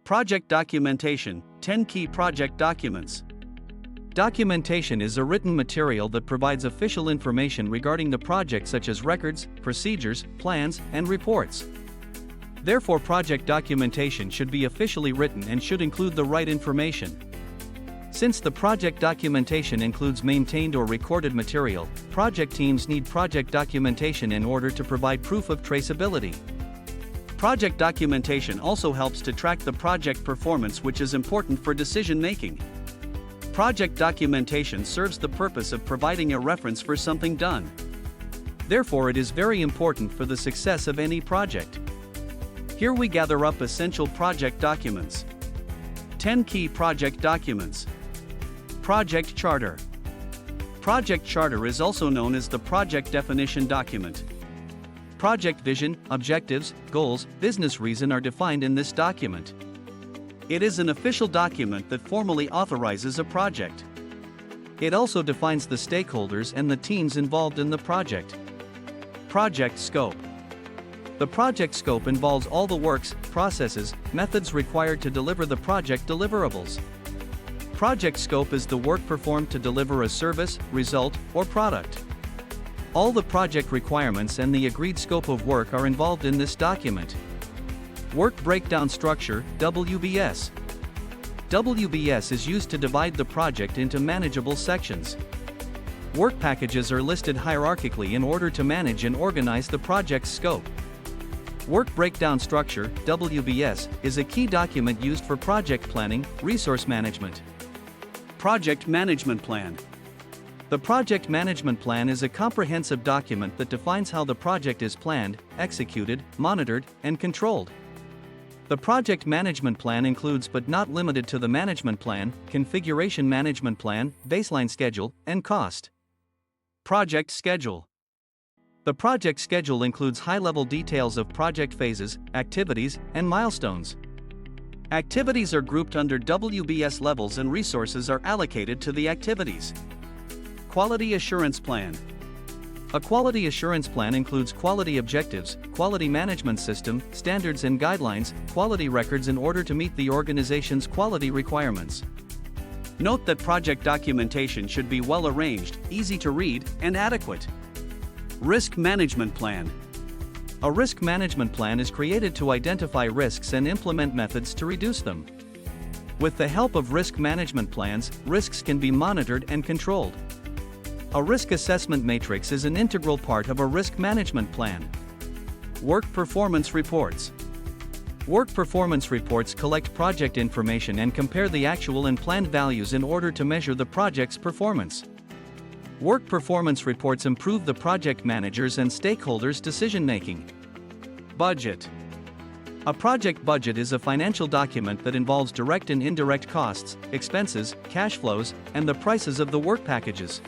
Project documentation, 10 key project documents. Documentation is a written material that provides official information regarding the project, such as records, procedures, plans, and reports. Therefore, project documentation should be officially written and should include the right information. Since the project documentation includes maintained or recorded material, project teams need project documentation in order to provide proof of traceability. Project documentation also helps to track the project performance, which is important for decision making. Project documentation serves the purpose of providing a reference for something done. Therefore, it is very important for the success of any project. Here we gather up essential project documents. 10 key project documents. Project Charter. Project Charter is also known as the project definition document. Project vision, objectives, goals, business reason are defined in this document. It is an official document that formally authorizes a project. It also defines the stakeholders and the teams involved in the project. Project Scope. The project scope involves all the works, processes, methods required to deliver the project deliverables. Project scope is the work performed to deliver a service, result, or product. All the project requirements and the agreed scope of work are involved in this document. Work Breakdown Structure, WBS. WBS is used to divide the project into manageable sections. Work packages are listed hierarchically in order to manage and organize the project's scope. Work Breakdown Structure, WBS, is a key document used for project planning, resource management. Project Management Plan. The Project Management Plan is a comprehensive document that defines how the project is planned, executed, monitored, and controlled. The Project Management Plan includes but not limited to the Management Plan, Configuration Management Plan, Baseline Schedule, and Cost. Project Schedule. The project schedule includes high-level details of project phases, activities, and milestones. Activities are grouped under WBS levels and resources are allocated to the activities. Quality Assurance Plan. A quality assurance plan includes quality objectives, quality management system, standards and guidelines, quality records in order to meet the organization's quality requirements. Note that project documentation should be well arranged, easy to read, and adequate. Risk Management Plan. A risk management plan is created to identify risks and implement methods to reduce them. With the help of risk management plans, risks can be monitored and controlled. A risk assessment matrix is an integral part of a risk management plan. Work Performance Reports. Work performance reports collect project information and compare the actual and planned values in order to measure the project's performance. Work performance reports improve the project managers' and stakeholders' decision-making. Budget. A project budget is a financial document that involves direct and indirect costs, expenses, cash flows, and the prices of the work packages.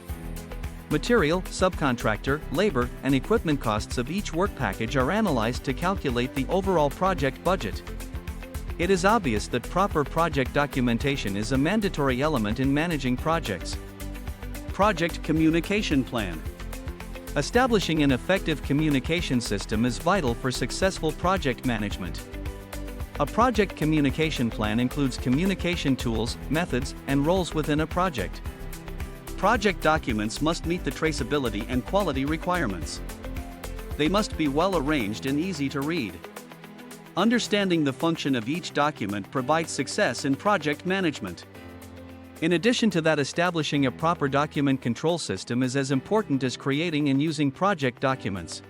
Material, subcontractor, labor, and equipment costs of each work package are analyzed to calculate the overall project budget. It is obvious that proper project documentation is a mandatory element in managing projects. Project Communication Plan. Establishing an effective communication system is vital for successful project management. A project communication plan includes communication tools, methods, and roles within a project. Project documents must meet the traceability and quality requirements. They must be well arranged and easy to read. Understanding the function of each document provides success in project management. In addition to that, establishing a proper document control system is as important as creating and using project documents.